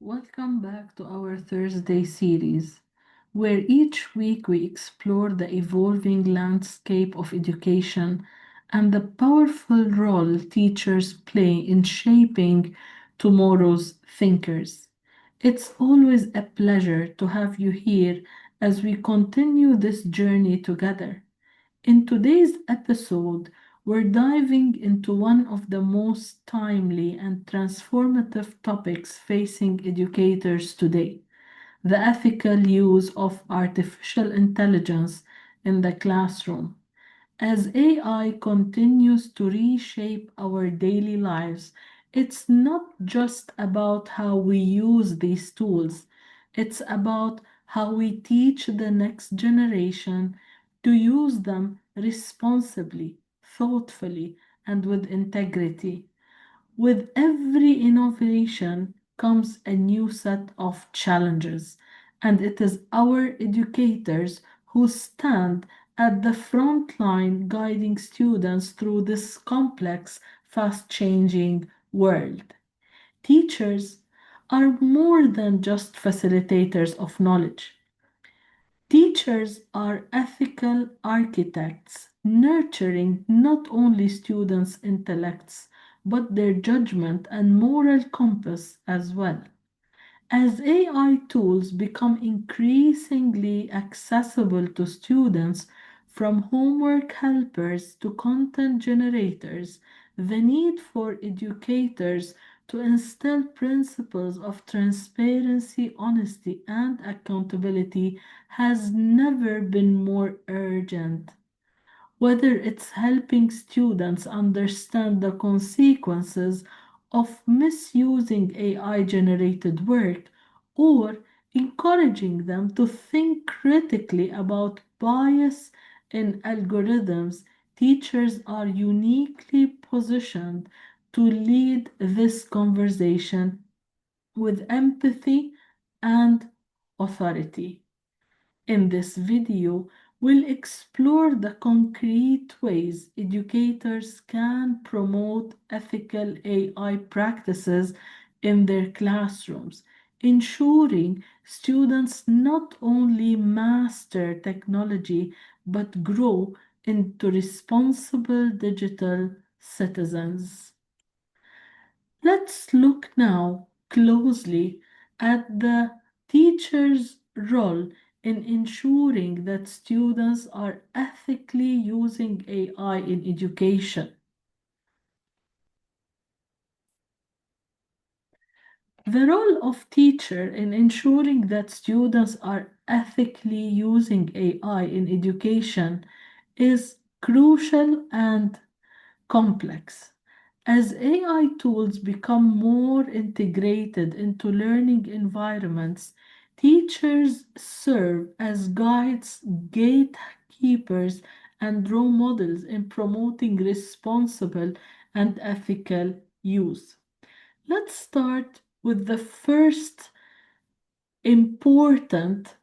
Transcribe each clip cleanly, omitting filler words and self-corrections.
Welcome back to our Thursday series, where each week we explore the evolving landscape of education and the powerful role teachers play in shaping tomorrow's thinkers. It's always a pleasure to have you here as we continue this journey together. In today's episode, we're diving into one of the most timely and transformative topics facing educators today: the ethical use of artificial intelligence in the classroom. As AI continues to reshape our daily lives, it's not just about how we use these tools, it's about how we teach the next generation to use them responsibly, thoughtfully, and with integrity. With every innovation comes a new set of challenges, and it is our educators who stand at the front line guiding students through this complex, fast changing world. Teachers are more than just facilitators of knowledge. Teachers are ethical architects, nurturing not only students' intellects, but their judgment and moral compass as well. As AI tools become increasingly accessible to students, from homework helpers to content generators, the need for educators to instill principles of transparency, honesty, and accountability has never been more urgent. Whether it's helping students understand the consequences of misusing AI generated work or encouraging them to think critically about bias in algorithms, teachers are uniquely positioned to lead this conversation with empathy and authority. In this video, we'll explore the concrete ways educators can promote ethical AI practices in their classrooms, ensuring students not only master technology but grow into responsible digital citizens. Let's look now closely at the teacher's role in ensuring that students are ethically using AI in education. The role of teacher in ensuring that students are ethically using AI in education is crucial and complex. As AI tools become more integrated into learning environments, teachers serve as guides, gatekeepers, and role models in promoting responsible and ethical use. Let's start with the first important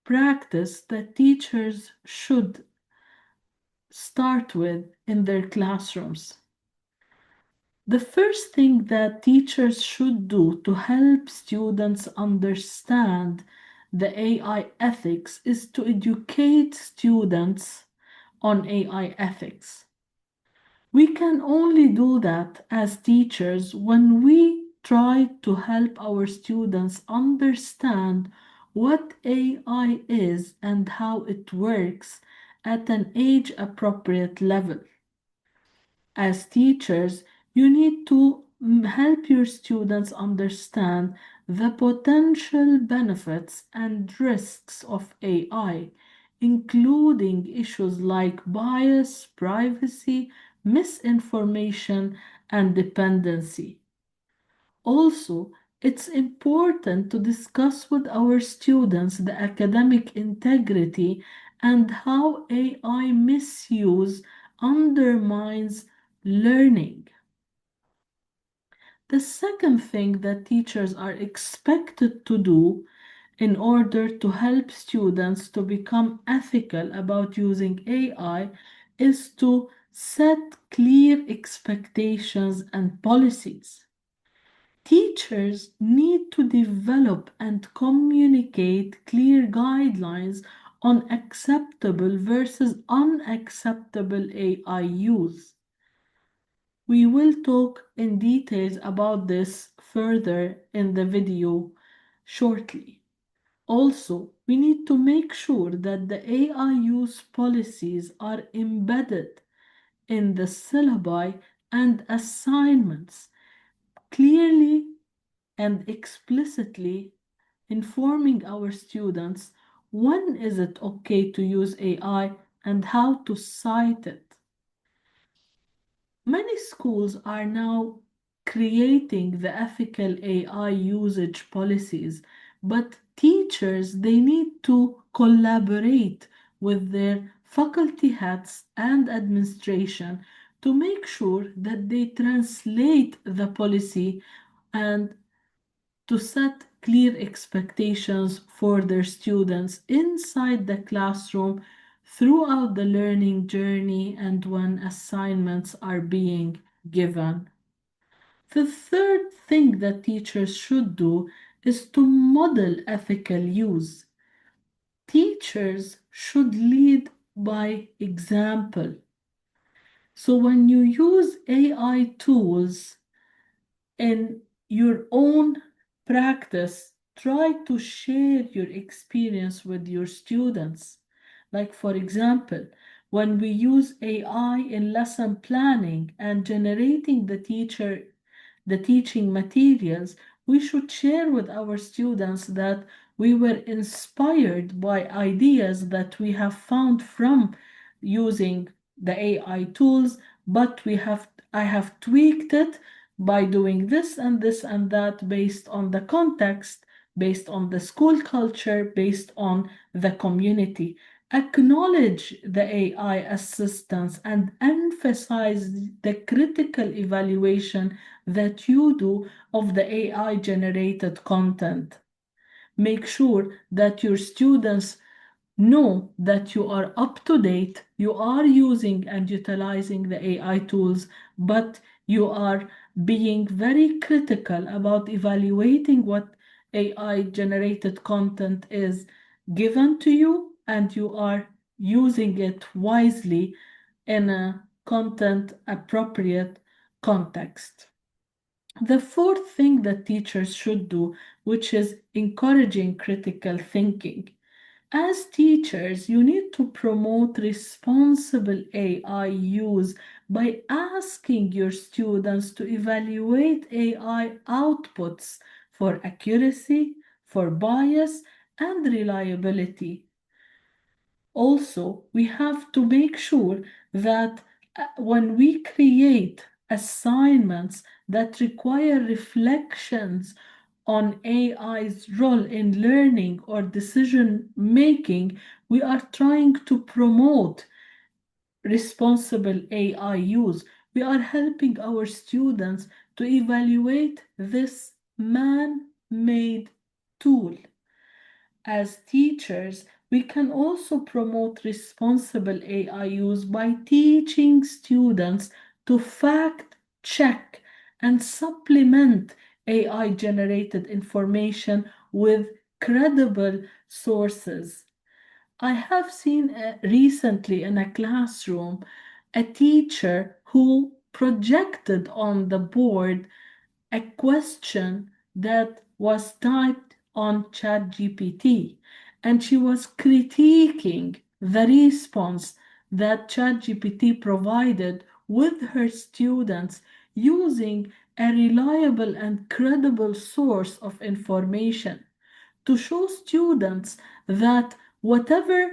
practice that teachers should start with in their classrooms. The first thing that teachers should do to help students understand the AI ethics is to educate students on AI ethics. We can only do that as teachers when we try to help our students understand what AI is and how it works at an age appropriate level. As teachers, you need to help your students understand the potential benefits and risks of AI, including issues like bias, privacy, misinformation, and dependency. Also, it's important to discuss with our students the academic integrity and how AI misuse undermines learning. The second thing that teachers are expected to do in order to help students to become ethical about using AI is to Set clear expectations and policies. Teachers need to develop and communicate clear guidelines on acceptable versus unacceptable AI use. We will talk in details about this further in the video shortly. Also, we need to make sure that the AI use policies are embedded in the syllabi and assignments, clearly and explicitly informing our students when is it okay to use AI and how to cite it. Many schools are now creating the ethical AI usage policies, but teachers they need to collaborate with their faculty heads and administration to make sure that they translate the policy and to set clear expectations for their students inside the classroom throughout the learning journey and when assignments are being given. The third thing that teachers should do is to model ethical use. Teachers should lead by example. So when you use AI tools, in your own practice, try to share your experience with your students. Like, for example, when we use AI in lesson planning and generating the teaching materials, we should share with our students that we were inspired by ideas that we have found from using the AI tools, but I have tweaked it by doing this and this and that based on the context, based on the school culture, based on the community. Acknowledge the AI assistance and emphasize the critical evaluation that you do of the AI generated content. Make sure that your students know that you are up to date, you are using and utilizing the AI tools, but you are being very critical about evaluating what AI generated content is given to you and you are using it wisely in a content appropriate context. The fourth thing that teachers should do, which is encouraging critical thinking. As teachers, you need to promote responsible AI use by asking your students to evaluate AI outputs for accuracy, for bias, and reliability. Also, we have to make sure that when we create assignments that require reflections on AI's role in learning or decision making, we are trying to promote responsible AI use. We are helping our students to evaluate this man made tool. As teachers, we can also promote responsible AI use by teaching students to fact check and supplement AI generated information with credible sources. I have seen recently in a classroom a teacher who projected on the board a question that was typed on ChatGPT, and she was critiquing the response that ChatGPT provided with her students using a reliable and credible source of information to show students that whatever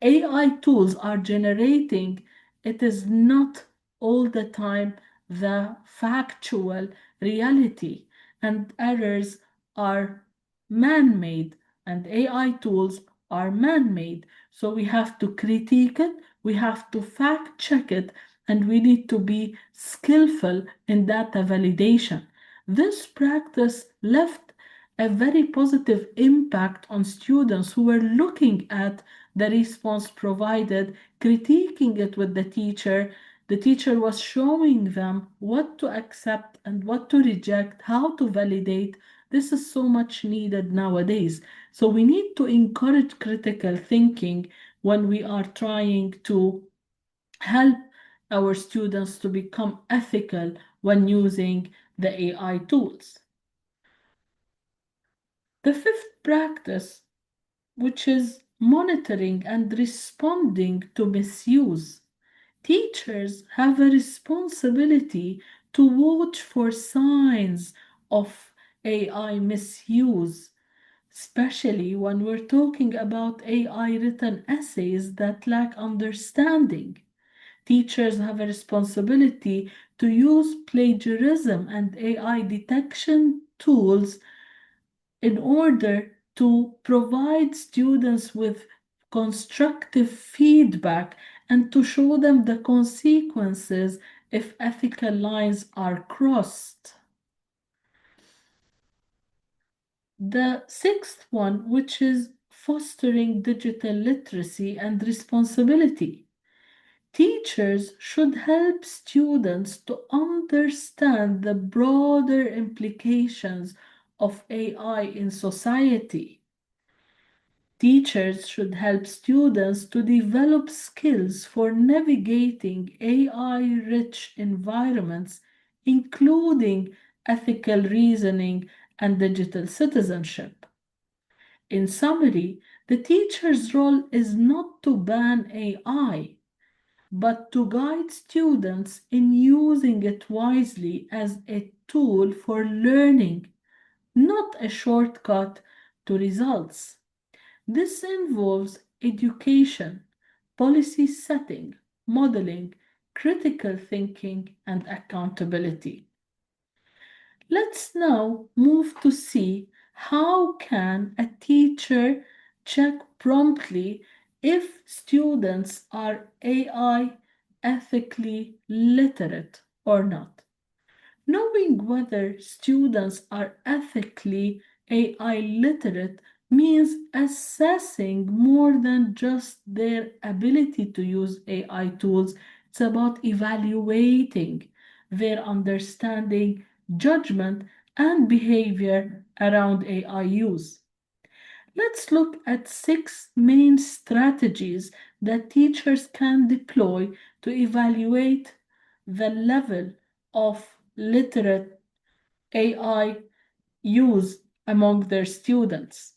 AI tools are generating, it is not all the time the factual reality, and errors are man made, and AI tools are man made. So we have to critique it, we have to fact check it, and we need to be skillful in data validation. This practice left a very positive impact on students who were looking at the response provided, critiquing it with the teacher, The teacher was showing them what to accept and what to reject, how to validate. This is so much needed nowadays. So we need to encourage critical thinking when we are trying to help our students to become ethical when using the AI tools. The fifth practice, which is monitoring and responding to misuse. Teachers have a responsibility to watch for signs of AI misuse, especially when we're talking about AI written essays that lack understanding. Teachers have a responsibility to use plagiarism and AI detection tools in order to provide students with constructive feedback and to show them the consequences if ethical lines are crossed. The sixth one, which is fostering digital literacy and responsibility. Teachers should help students to understand the broader implications of AI in society. Teachers should help students to develop skills for navigating AI-rich environments, including ethical reasoning and digital citizenship. In summary, the teacher's role is not to ban AI, but to guide students in using it wisely as a tool for learning, not a shortcut to results. This involves education, policy setting, modeling, critical thinking, and accountability. Let's now move to see how can a teacher check promptly if students are AI ethically literate or not. Knowing whether students are ethically AI literate means assessing more than just their ability to use AI tools. It's about evaluating their understanding, judgment, and behavior around AI use. Let's look at six main strategies that teachers can deploy to evaluate the level of literate AI use among their students.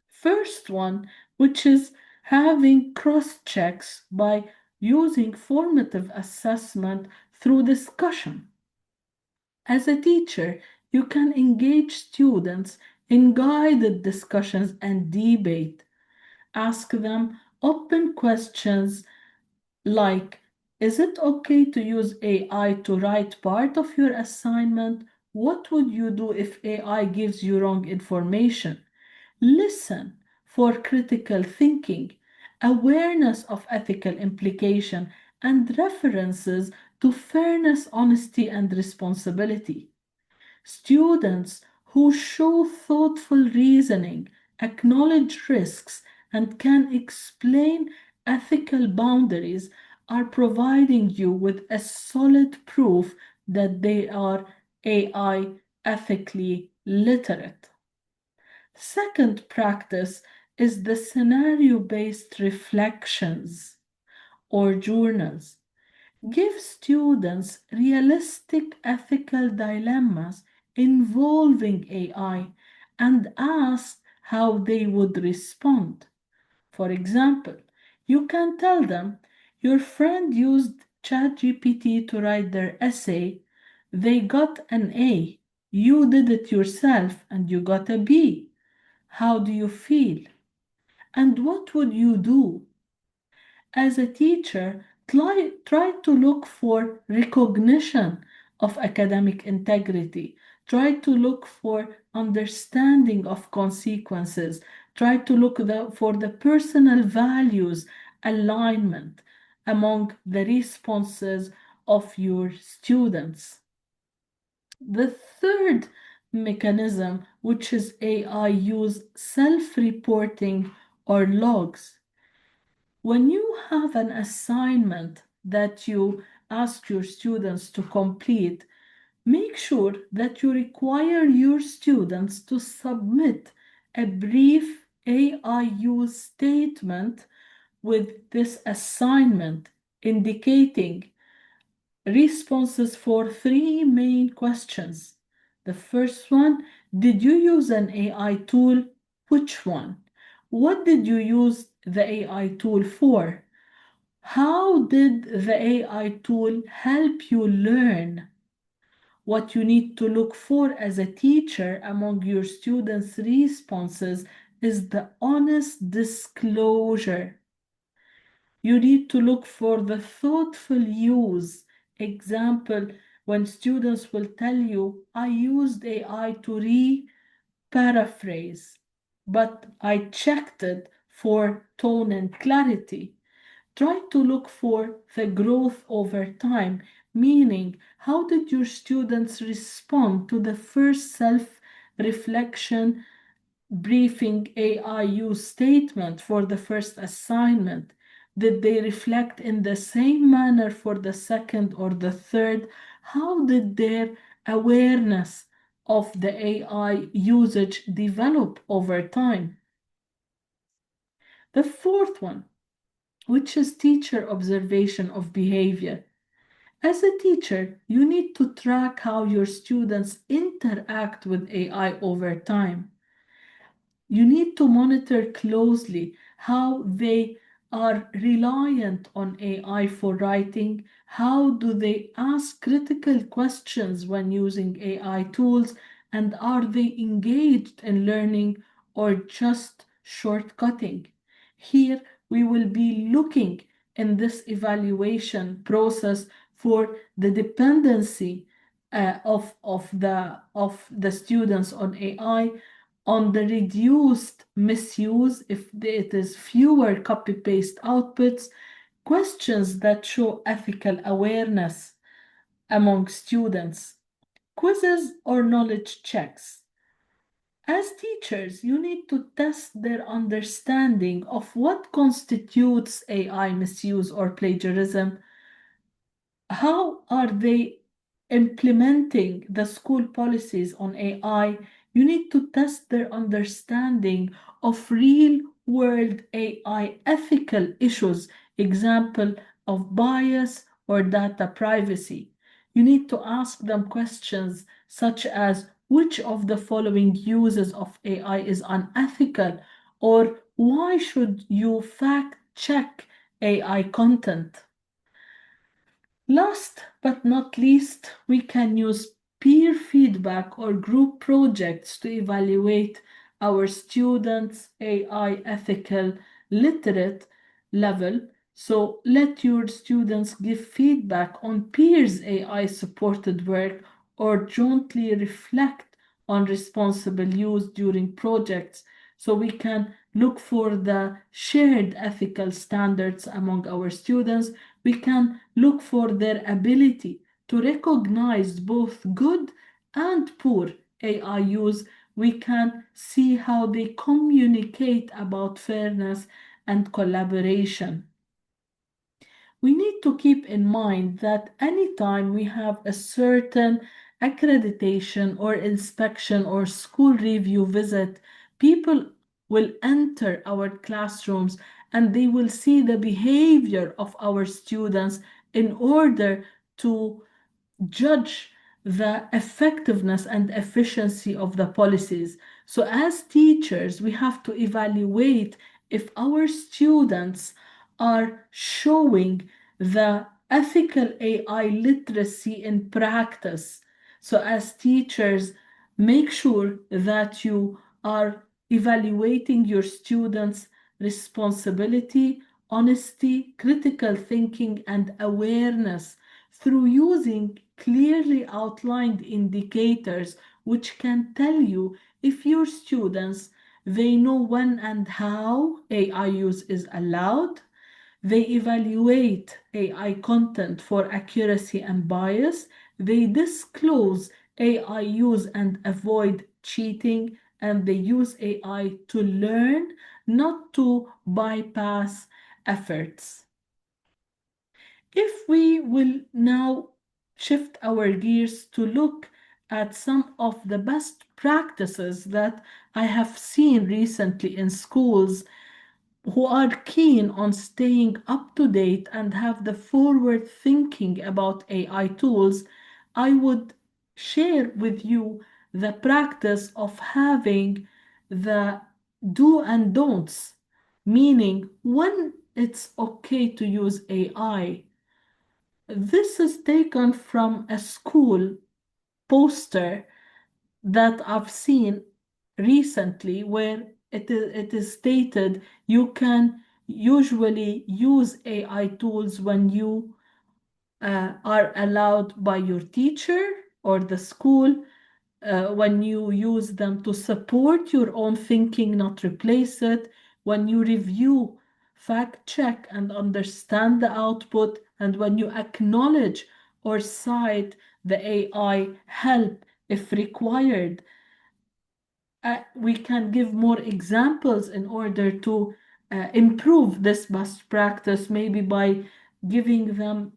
First one, which is having cross checks by using formative assessment through discussion. As a teacher, you can engage students in guided discussions and debate. Ask them open questions like, is it okay to use AI to write part of your assignment? What would you do if AI gives you wrong information? Listen for critical thinking, awareness of ethical implication, and references to fairness, honesty, and responsibility. Students who show thoughtful reasoning, acknowledge risks, and can explain ethical boundaries are providing you with a solid proof that they are AI ethically literate. Second practice is the scenario based reflections or journals. Give students realistic ethical dilemmas involving AI and ask how they would respond. For example, you can tell them your friend used ChatGPT to write their essay, they got an A, you did it yourself and you got a B. How do you feel? And what would you do? As a teacher, try to look for recognition of academic integrity. Try to look for understanding of consequences. Try to look for the personal values alignment among the responses of your students. The third mechanism, which is AI use self-reporting or logs. When you have an assignment that you ask your students to complete, make sure that you require your students to submit a brief AI use statement with this assignment, indicating responses for three main questions. The first one, did you use an AI tool? Which one? What did you use the AI tool for? How did the AI tool help you learn? What you need to look for as a teacher among your students' responses is the honest disclosure. You need to look for the thoughtful use. Example, when students will tell you, I used AI to paraphrase, but I checked it for tone and clarity. Try to look for the growth over time, meaning how did your students respond to the first self-reflection briefing AI use statement for the first assignment? Did they reflect in the same manner for the second or the third? How did their awareness of the AI usage develop over time? The fourth one, which is teacher observation of behavior. As a teacher, you need to track how your students interact with AI over time. You need to monitor closely how they are reliant on AI for writing, how do they ask critical questions when using AI tools, and are they engaged in learning or just shortcutting. Here, we will be looking in this evaluation process for the dependency of the students on AI, on the reduced misuse, if it is fewer copy paste outputs, questions that show ethical awareness among students, quizzes or knowledge checks. As teachers, you need to test their understanding of what constitutes AI misuse or plagiarism. How are they implementing the school policies on AI? You need to test their understanding of real world AI ethical issues, example of bias or data privacy. You need to ask them questions such as which of the following uses of AI is unethical, or why should you fact check AI content? Last but not least, we can use peer feedback or group projects to evaluate our students' AI ethical literate level. So let your students give feedback on peers' AI supported work or jointly reflect on responsible use during projects, so we can look for the shared ethical standards among our students. We can look for their ability to recognize both good and poor AI use. We can see how they communicate about fairness and collaboration. We need to keep in mind that anytime we have a certain accreditation or inspection or school review visit, people will enter our classrooms and they will see the behavior of our students in order to judge the effectiveness and efficiency of the policies. So, as teachers, we have to evaluate if our students are showing the ethical AI literacy in practice. So, as teachers, make sure that you are evaluating your students' responsibility, honesty, critical thinking, and awareness through using clearly outlined indicators which can tell you if your students they know when and how AI use is allowed. They evaluate AI content for accuracy and bias. They disclose AI use and avoid cheating, and they use AI to learn, not to bypass efforts. If we will now shift our gears to look at some of the best practices that I have seen recently in schools who are keen on staying up to date and have the forward thinking about AI tools, I would share with you the practice of having the do and don'ts, meaning when it's okay to use AI. This is taken from a school poster that I've seen recently where it is stated you can usually use AI tools when you are allowed by your teacher or the school, when you use them to support your own thinking, not replace it, when you review, fact check, and understand the output, and when you acknowledge or cite the AI help if required. We can give more examples in order to improve this best practice, maybe by giving them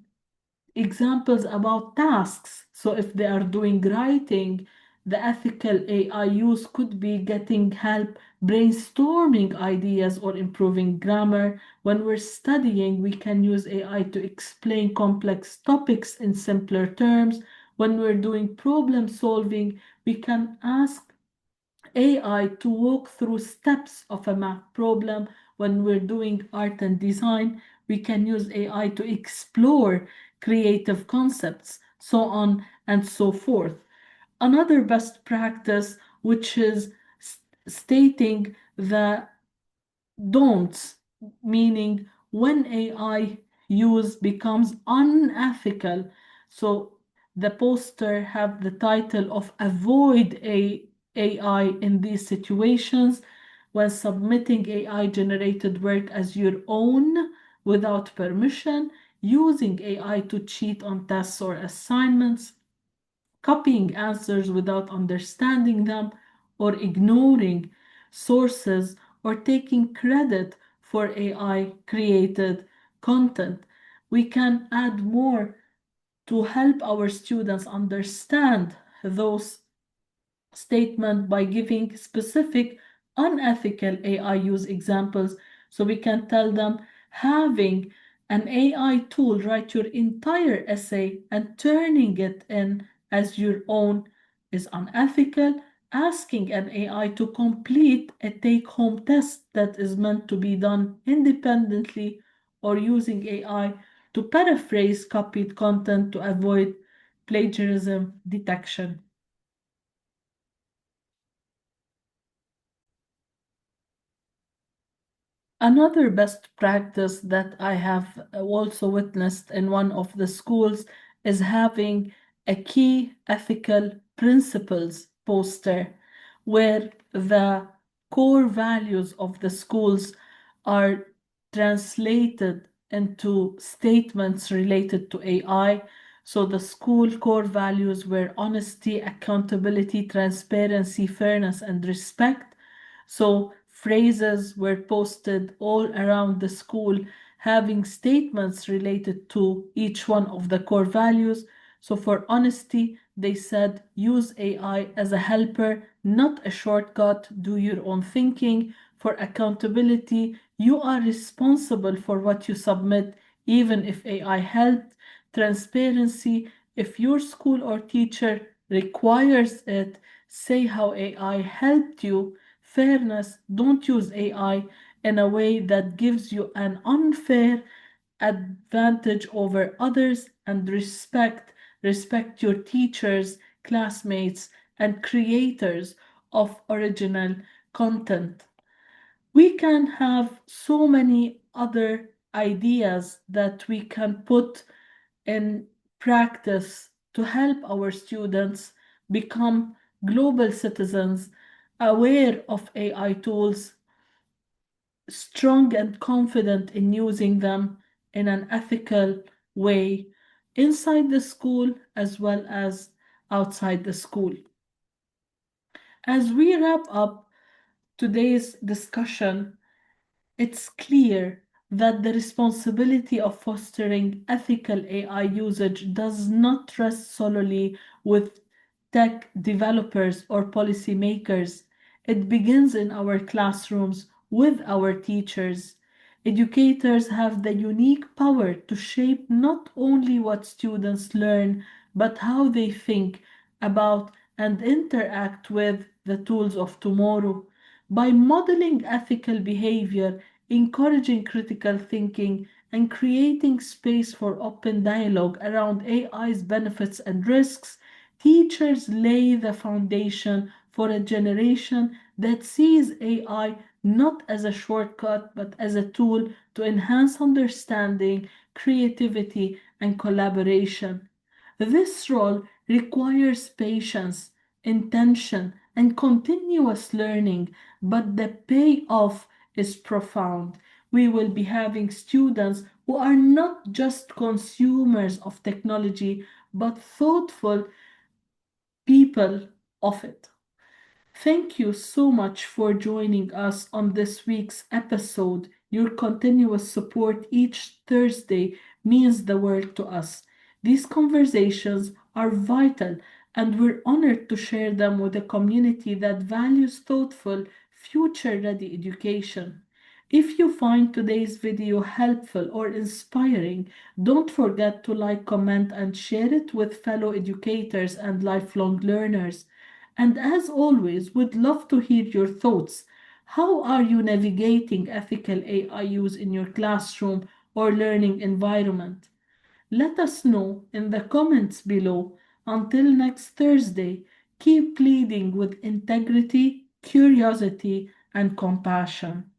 examples about tasks. So if they are doing writing, the ethical AI use could be getting help brainstorming ideas or improving grammar. When we're studying, we can use AI to explain complex topics in simpler terms. When we're doing problem solving, we can ask AI to walk through steps of a math problem. When we're doing art and design, we can use AI to explore creative concepts, so on and so forth. Another best practice, which is stating the don'ts, meaning when AI use becomes unethical. So the poster have the title of Avoid AI in these situations when submitting AI generated work as your own without permission, using AI to cheat on tests or assignments, copying answers without understanding them, or ignoring sources or taking credit for AI created content. We can add more to help our students understand those statement by giving specific unethical AI use examples. So we can tell them having an AI tool write your entire essay and turning it in as your own is unethical. Asking an AI to complete a take home test that is meant to be done independently, or using AI to paraphrase copied content to avoid plagiarism detection. Another best practice that I have also witnessed in one of the schools is having a key ethical principles poster where the core values of the schools are translated into statements related to AI. So the school core values were honesty, accountability, transparency, fairness, and respect. So phrases were posted all around the school having statements related to each one of the core values. So for honesty, they said use AI as a helper, not a shortcut, do your own thinking. For accountability, you are responsible for what you submit, even if AI helped. Transparency, if your school or teacher requires it, say how AI helped you. Fairness, don't use AI in a way that gives you an unfair advantage over others. And respect your teachers, classmates, and creators of original content. We can have so many other ideas that we can put in practice to help our students become global citizens, aware of AI tools, strong and confident in using them in an ethical way inside the school as well as outside the school. As we wrap up today's discussion, it's clear that the responsibility of fostering ethical AI usage does not rest solely with tech developers or policymakers. It begins in our classrooms with our teachers. Educators have the unique power to shape not only what students learn, but how they think about and interact with the tools of tomorrow. By modeling ethical behavior, encouraging critical thinking, and creating space for open dialogue around AI's benefits and risks, teachers lay the foundation for a generation that sees AI not as a shortcut but as a tool to enhance understanding, creativity, and collaboration. This role requires patience, intention, and continuous learning, but the payoff is profound. We will be having students who are not just consumers of technology, but thoughtful people of it. Thank you so much for joining us on this week's episode. Your continuous support each Thursday means the world to us. These conversations are vital, and we're honored to share them with a community that values thoughtful, future ready education. If you find today's video helpful or inspiring, don't forget to like, comment, and share it with fellow educators and lifelong learners. And as always, would love to hear your thoughts. How are you navigating ethical AI use in your classroom or learning environment? Let us know in the comments below. Until next Thursday, keep leading with integrity, curiosity, and compassion.